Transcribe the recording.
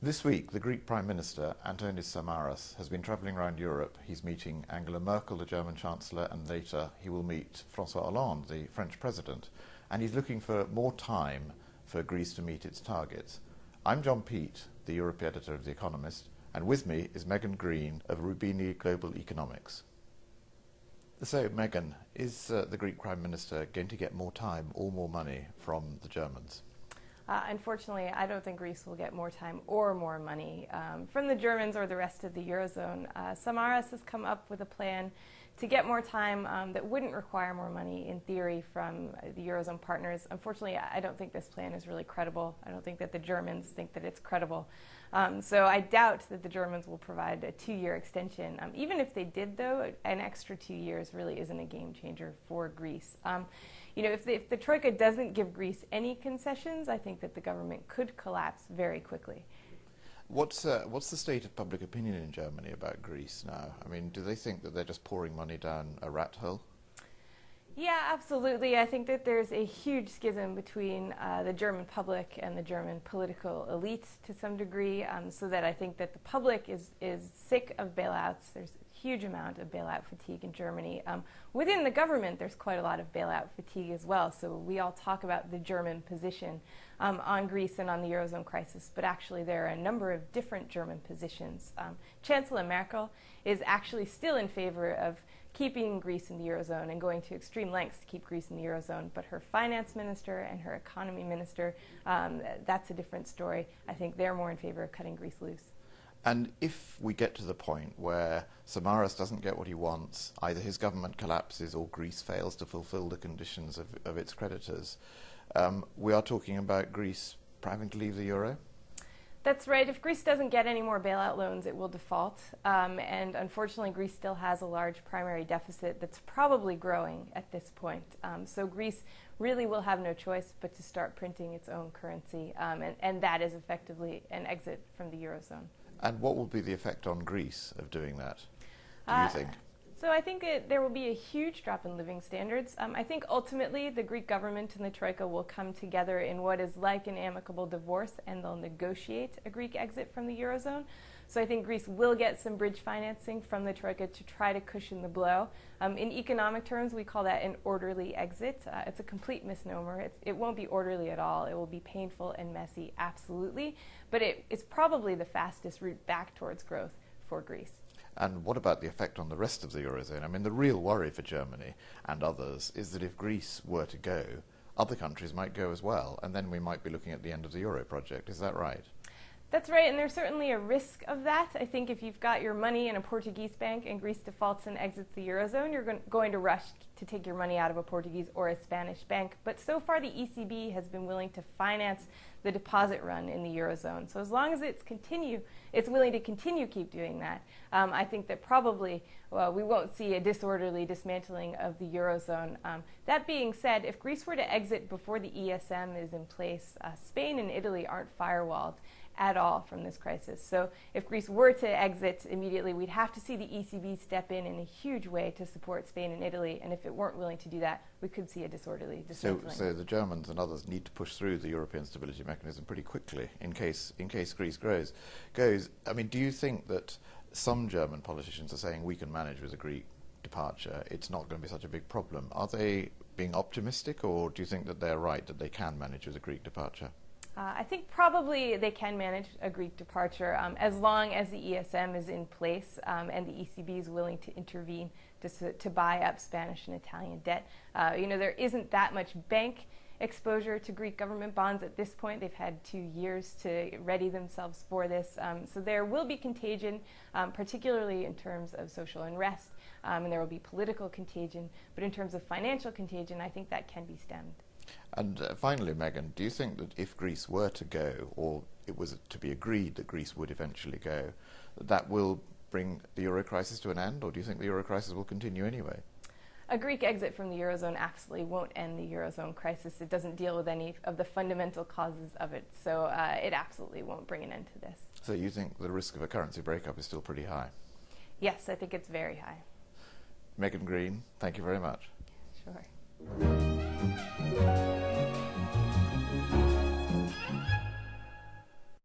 This week, the Greek Prime Minister, Antonis Samaras, has been travelling around Europe. He's meeting Angela Merkel, the German Chancellor, and later he will meet François Hollande, the French President. And he's looking for more time for Greece to meet its targets. I'm John Peet, the Europe editor of The Economist, and with me is Greene of Rubini Global Economics. So, Megan, is the Greek Prime Minister going to get more time or more money from the Germans? Unfortunately, I don't think Greece will get more time or more money from the Germans or the rest of the Eurozone. Samaras has come up with a plan to get more time that wouldn't require more money, in theory, from the Eurozone partners. Unfortunately, I don't think this plan is really credible. I don't think that the Germans think that it's credible. So I doubt that the Germans will provide a 2-year extension. Even if they did, though, an extra 2 years really isn't a game changer for Greece. If the Troika doesn't give Greece any concessions, I think that the government could collapse very quickly. What's the state of public opinion in Germany about Greece now? I mean, do they think that they're just pouring money down a rat hole? Yeah, absolutely. I think that there's a huge schism between the German public and the German political elites to some degree, so that I think that the public is sick of bailouts. There's a huge amount of bailout fatigue in Germany. Within the government, there's quite a lot of bailout fatigue as well. So we all talk about the German position on Greece and on the Eurozone crisis, but actually there are a number of different German positions. Chancellor Merkel is actually still in favor of keeping Greece in the Eurozone and going to extreme lengths to keep Greece in the Eurozone. But her finance minister and her economy minister, that's a different story. I think they're more in favor of cutting Greece loose. And if we get to the point where Samaras doesn't get what he wants, either his government collapses or Greece fails to fulfill the conditions of its creditors, we are talking about Greece having to leave the euro? That's right. If Greece doesn't get any more bailout loans, it will default. And unfortunately, Greece still has a large primary deficit that's probably growing at this point. So Greece really will have no choice but to start printing its own currency. And that is effectively an exit from the Eurozone. And what will be the effect on Greece of doing that, do you think? So I think there will be a huge drop in living standards. I think ultimately the Greek government and the Troika will come together in what is like an amicable divorce, and they'll negotiate a Greek exit from the Eurozone. So I think Greece will get some bridge financing from the Troika to try to cushion the blow. In economic terms, we call that an orderly exit. It's a complete misnomer. It won't be orderly at all. It will be painful and messy, absolutely. But it's probably the fastest route back towards growth for Greece. And what about the effect on the rest of the Eurozone? I mean, the real worry for Germany and others is that if Greece were to go, other countries might go as well, and then we might be looking at the end of the euro project. Is that right? That's right, and there's certainly a risk of that. I think if you've got your money in a Portuguese bank and Greece defaults and exits the Eurozone, you're going to rush to take your money out of a Portuguese or a Spanish bank. But so far, the ECB has been willing to finance the deposit run in the Eurozone. So as long as it's willing to continue keep doing that, I think that probably we won't see a disorderly dismantling of the Eurozone. That being said, if Greece were to exit before the ESM is in place, Spain and Italy aren't firewalled at all from this crisis. So if Greece were to exit immediately, we'd have to see the ECB step in a huge way to support Spain and Italy, and if it weren't willing to do that, we could see a disorderly dismantling. So the Germans and others need to push through the European Stability Mechanism pretty quickly in case Greece goes. I mean, do you think that some German politicians are saying we can manage with a Greek departure, it's not going to be such a big problem? Are they being optimistic, or do you think that they're right, that they can manage with a Greek departure? I think probably they can manage a Greek departure as long as the ESM is in place and the ECB is willing to intervene to buy up Spanish and Italian debt. There isn't that much bank exposure to Greek government bonds at this point. They've had 2 years to ready themselves for this. So there will be contagion, particularly in terms of social unrest, and there will be political contagion. But in terms of financial contagion, I think that can be stemmed. And finally, Megan, do you think that if Greece were to go, or it was to be agreed that Greece would eventually go, that will bring the euro crisis to an end, or do you think the euro crisis will continue anyway? A Greek exit from the Eurozone absolutely won't end the Eurozone crisis. It doesn't deal with any of the fundamental causes of it, so it absolutely won't bring an end to this. So you think the risk of a currency breakup is still pretty high? Yes, I think it's very high. Megan Greene, thank you very much. Sure.